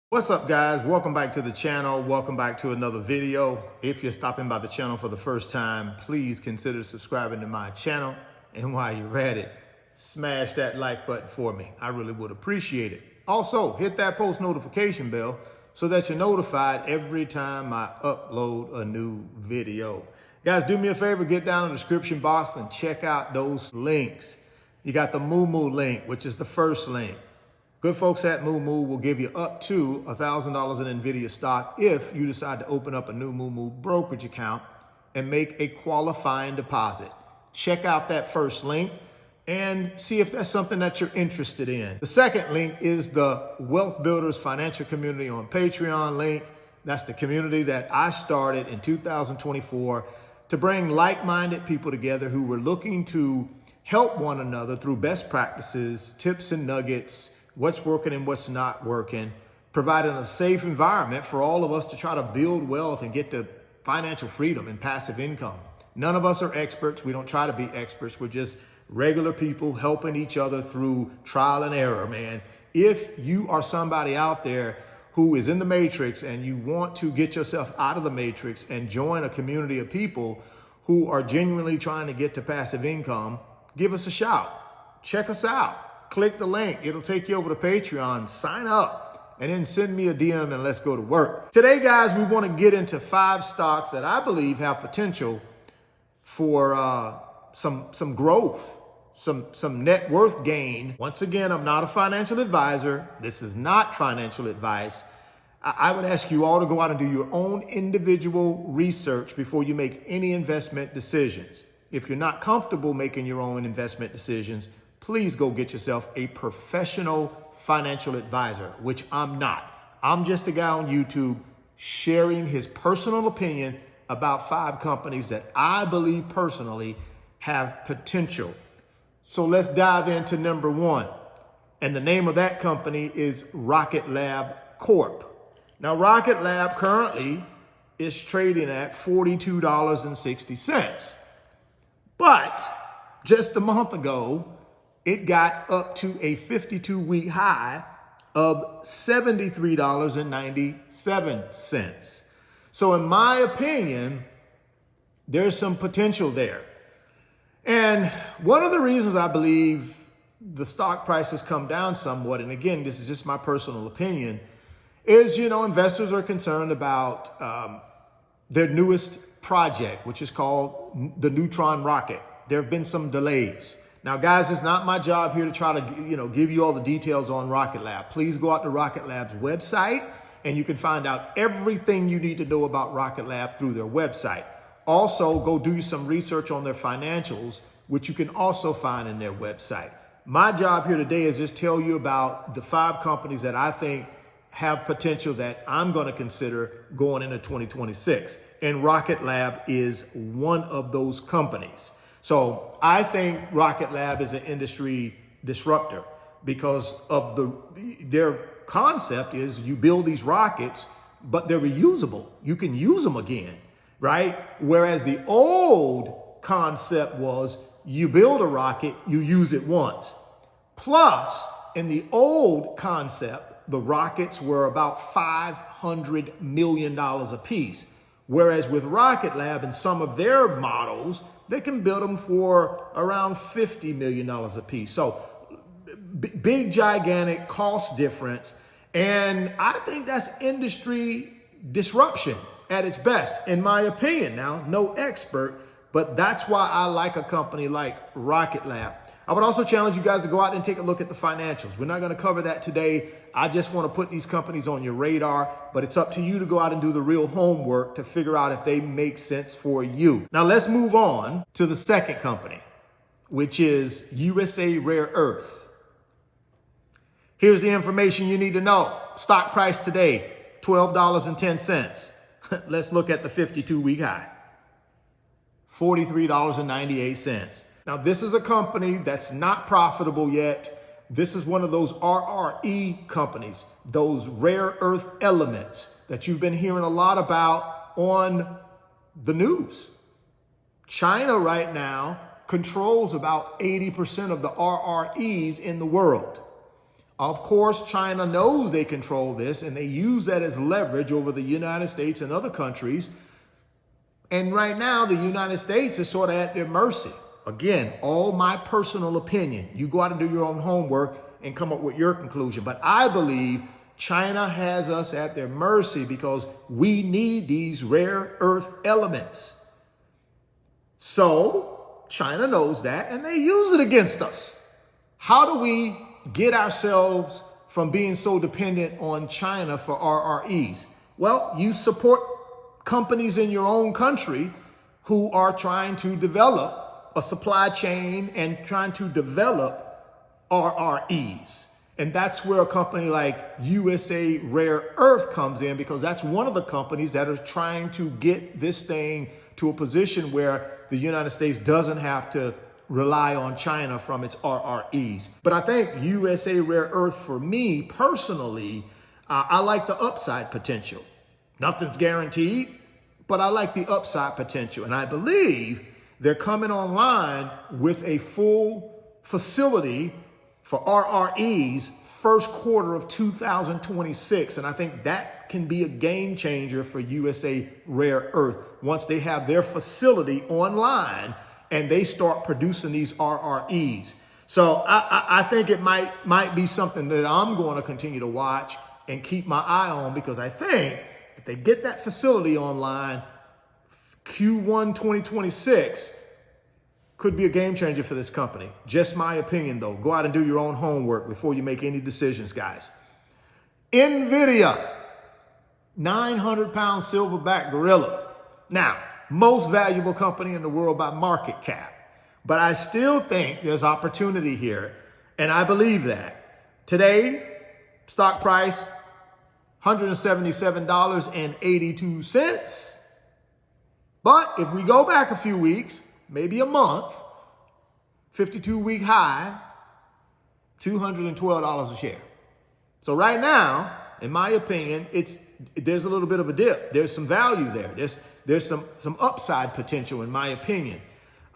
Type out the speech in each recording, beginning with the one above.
What's up, guys? Welcome back to the channel. Welcome back to another video. If you're stopping by the channel for the first time, please consider subscribing to my channel. And while you're at it, smash that like button for me. I really would appreciate it. Also, hit that post notification bell so that you're notified every time I upload a new video. Guys, do me a favor, get down in the description box and check out those links. You got the Moo link, which is the first link. Good folks at Moo will give you up to $1,000 in Nvidia stock if you decide to open up a new Moo brokerage account and make a qualifying deposit. Check out that first link and see if that's something that you're interested in. The second link is the Wealth Builders Financial Community on Patreon link. That's the community that I started in 2024 to bring like-minded people together who were looking to help one another through best practices, tips and nuggets, what's working and what's not working, providing a safe environment for all of us to try to build wealth and get to financial freedom and passive income. None of us are experts. We don't try to be experts. We're just regular people helping each other through trial and error, man. If you are somebody out there who is in the matrix and you want to get yourself out of the matrix and join a community of people who are genuinely trying to get to passive income, give us a shout. Check us out. Click the link. It'll take you over to Patreon. Sign up and then send me a DM and let's go to work. Today, guys, we want to get into 5 stocks that I believe have potential for some growth, some net worth gain. Once again, I'm not a financial advisor. This is not financial advice. I would ask you all to go out and do your own individual research before you make any investment decisions. If you're not comfortable making your own investment decisions, please go get yourself a professional financial advisor, which I'm not. I'm just a guy on YouTube sharing his personal opinion about 5 companies that I believe personally have potential. So let's dive into number 1. And the name of that company is Lab Corp. Now, Rocket Lab currently is trading at $42.60. But just a month ago, it got up to a 52-week high of $73.97. So in my opinion, there's some potential there. And one of the reasons I believe the stock price has come down somewhat, and again, this is just my personal opinion, is, investors are concerned about their newest project, which is called the Neutron rocket. There have been some delays. Now, guys, it's not my job here to try to, give you all the details on Rocket Lab. Please go out to Rocket Lab's website and you can find out everything you need to know about Rocket Lab through their website. Also, go do some research on their financials, which you can also find in their website. My job here today is just tell you about the 5 companies that I think have potential that I'm going to consider going into 2026. And Rocket Lab is one of those companies. So I think Rocket Lab is an industry disruptor because of their concept is you build these rockets, but they're reusable. You can use them again, right? Whereas the old concept was you build a rocket, you use it once. Plus, in the old concept, the rockets were about $500 million a piece. Whereas with Rocket Lab and some of their models, they can build them for around $50 million a piece. So big, gigantic cost difference. And I think that's industry disruption at its best, in my opinion. Now, no expert, but that's why I like a company like Rocket Lab. I would also challenge you guys to go out and take a look at the financials. We're not going to cover that today. I just want to put these companies on your radar, but it's up to you to go out and do the real homework to figure out if they make sense for you. Now let's move on to the second company, which is USA Rare Earth. Here's the information you need to know. Stock price today, $12.10. Let's look at the 52-week high, $43.98. Now, this is a company that's not profitable yet. This is one of those RRE companies, those rare earth elements that you've been hearing a lot about on the news. China right now controls about 80% of the RREs in the world. Of course, China knows they control this, and they use that as leverage over the United States and other countries. And right now, the United States is sort of at their mercy. Again, all my personal opinion. You go out and do your own homework and come up with your conclusion. But I believe China has us at their mercy because we need these rare earth elements. So China knows that, and they use it against us. How do we get ourselves from being so dependent on China for RREs? Well, you support companies in your own country who are trying to develop a supply chain and trying to develop RREs. And that's where a company like USA Rare Earth comes in, because that's one of the companies that are trying to get this thing to a position where the United States doesn't have to rely on China from its RREs. But I think USA Rare Earth, for me personally, I like the upside potential. Nothing's guaranteed, but I like the upside potential. And I believe they're coming online with a full facility for RREs first quarter of 2026. And I think that can be a game changer for USA Rare Earth once they have their facility online and they start producing these RREs. So I think it might be something that I'm going to continue to watch and keep my eye on, because I think if they get that facility online, Q1 2026 could be a game changer for this company. Just my opinion, though. Go out and do your own homework before you make any decisions, guys. Nvidia, 900-pound silverback gorilla. Now, most valuable company in the world by market cap. But I still think there's opportunity here, and I believe that. Today, stock price, $177.82. But if we go back a few weeks, maybe a month, 52-week high, $212 a share. So right now, in my opinion, there's a little bit of a dip. There's some value there. There's some upside potential, in my opinion.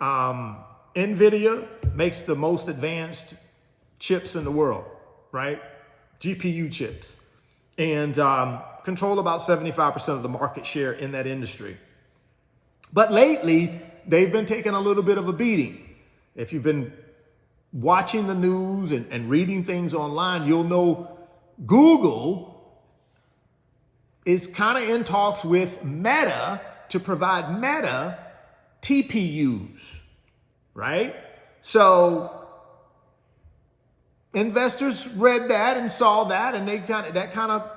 Nvidia makes the most advanced chips in the world, right? GPU chips, and control about 75% of the market share in that industry. But lately, they've been taking a little bit of a beating. If you've been watching the news and reading things online, you'll know Google is kind of in talks with Meta to provide Meta TPUs, right? So investors read that and saw that, and that kind of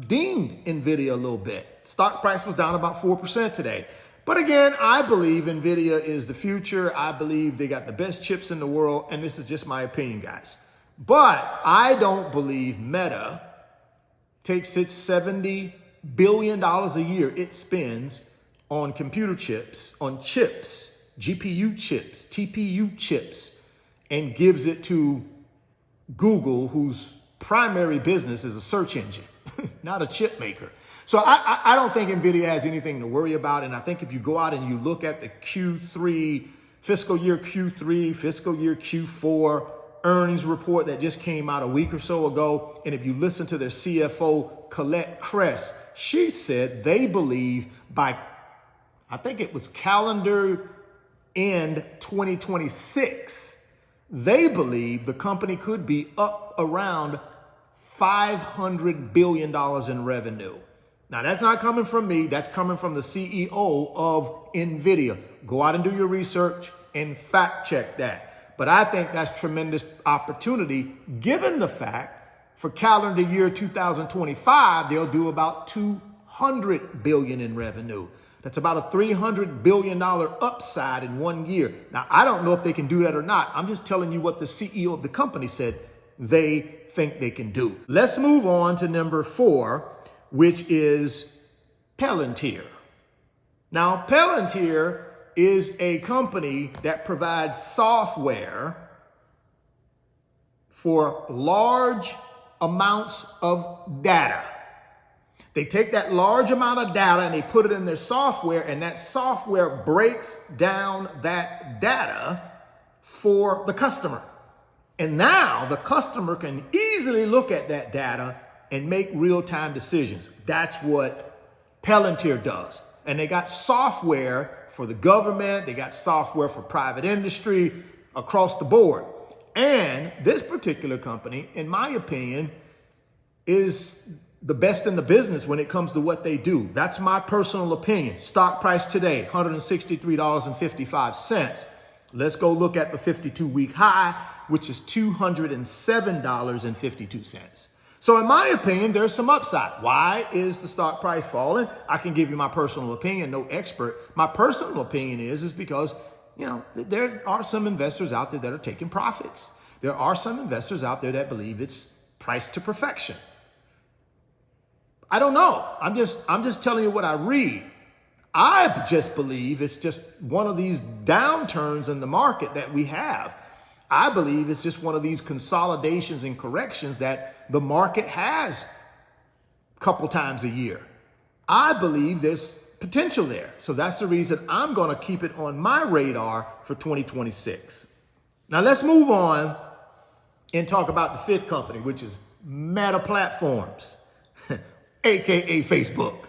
dinged Nvidia a little bit. Stock price was down about 4% today. But again, I believe Nvidia is the future. I believe they got the best chips in the world, and this is just my opinion, guys. But I don't believe Meta takes its $70 billion a year it spends on computer chips, on chips, GPU chips, TPU chips, and gives it to Google, whose primary business is a search engine, not a chip maker. So I don't think Nvidia has anything to worry about. And I think if you go out and you look at the Q3, fiscal year Q3, fiscal year Q4 earnings report that just came out a week or so ago, and if you listen to their CFO, Colette Kress, she said they believe by, I think it was calendar end 2026, they believe the company could be up around $500 billion in revenue. Now, that's not coming from me. That's coming from the CEO of Nvidia. Go out and do your research and fact check that. But I think that's tremendous opportunity, given the fact for calendar year 2025, they'll do about $200 billion in revenue. That's about a $300 billion upside in 1 year. Now, I don't know if they can do that or not. I'm just telling you what the CEO of the company said they think they can do. Let's move on to number 4, which is Palantir. Now, Palantir is a company that provides software for large amounts of data. They take that large amount of data and they put it in their software, and that software breaks down that data for the customer. And now the customer can easily easily look at that data and make real-time decisions. That's what Palantir does. And they got software for the government. They got software for private industry across the board. And this particular company, in my opinion, is the best in the business when it comes to what they do. That's my personal opinion. Stock price today, $163.55. Let's go look at the 52-week high, which is $207.52. So in my opinion, there's some upside. Why is the stock price falling? I can give you my personal opinion, no expert. My personal opinion is because, you know, there are some investors out there that are taking profits. There are some investors out there that believe it's priced to perfection. I don't know. I'm just telling you what I read. I just believe it's just one of these downturns in the market that we have. I believe it's just one of these consolidations and corrections that the market has a couple times a year. I believe there's potential there. So that's the reason I'm going to keep it on my radar for 2026. Now let's move on and talk about the fifth company, which is Meta Platforms, aka Facebook.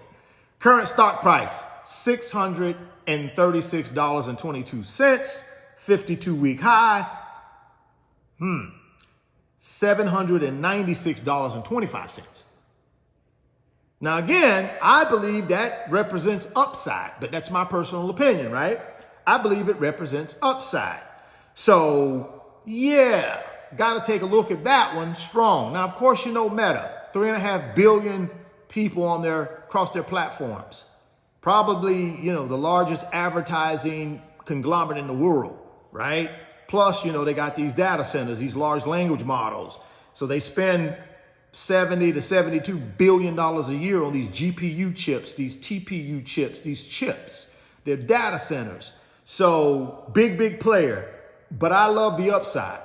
Current stock price, $636.22, 52-week high, $796.25. Now, again, I believe that represents upside, but that's my personal opinion, right? I believe it represents upside. So, yeah, got to take a look at that one strong. Now, of course, you know Meta, 3.5 billion people on across their platforms. Probably, you know, the largest advertising conglomerate in the world, right? Plus, you know, they got these data centers, these large language models. So they spend $70 to $72 billion a year on these GPU chips, these TPU chips, these chips. They're data centers. So big player. But I love the upside.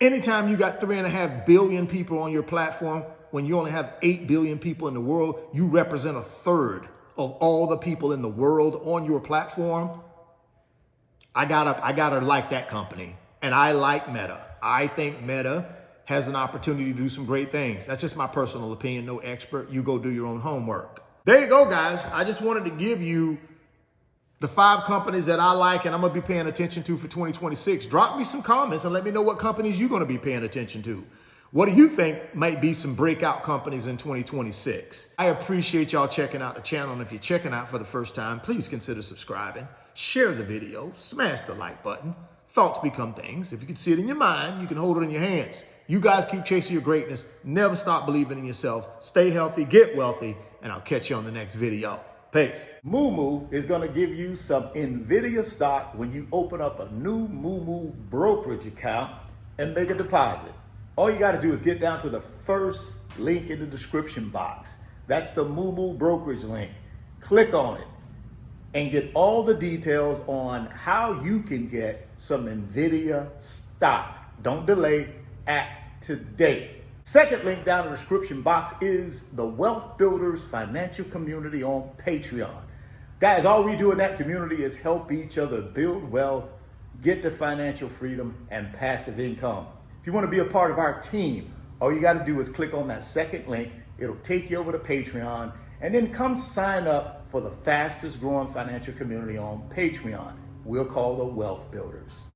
Anytime you got 3.5 billion people on your platform, when you only have 8 billion people in the world, you represent a third of all the people in the world on your platform. I gotta like that company. And I like Meta. I think Meta has an opportunity to do some great things. That's just my personal opinion, no expert. You go do your own homework. There you go, guys. I just wanted to give you the 5 companies that I like and I'm gonna be paying attention to for 2026. Drop me some comments and let me know what companies you're gonna be paying attention to. What do you think might be some breakout companies in 2026? I appreciate y'all checking out the channel. And if you're checking out for the first time, please consider subscribing, share the video, smash the like button. Thoughts become things. If you can see it in your mind, you can hold it in your hands. You guys keep chasing your greatness. Never stop believing in yourself. Stay healthy, get wealthy, and I'll catch you on the next video. Peace. Moo is going to give you some Nvidia stock when you open up a new Moo brokerage account and make a deposit. All you got to do is get down to the first link in the description box. That's the Moo brokerage link. Click on it and get all the details on how you can get some Nvidia stock. Don't delay, act today. Second link down in the description box is the Wealth Builders Financial Community on Patreon. Guys, all we do in that community is help each other build wealth, get to financial freedom and passive income. If you want to be a part of our team, all you got to do is click on that second link. It'll take you over to Patreon and then come sign up for the fastest growing financial community on Patreon. We'll call the Wealth Builders.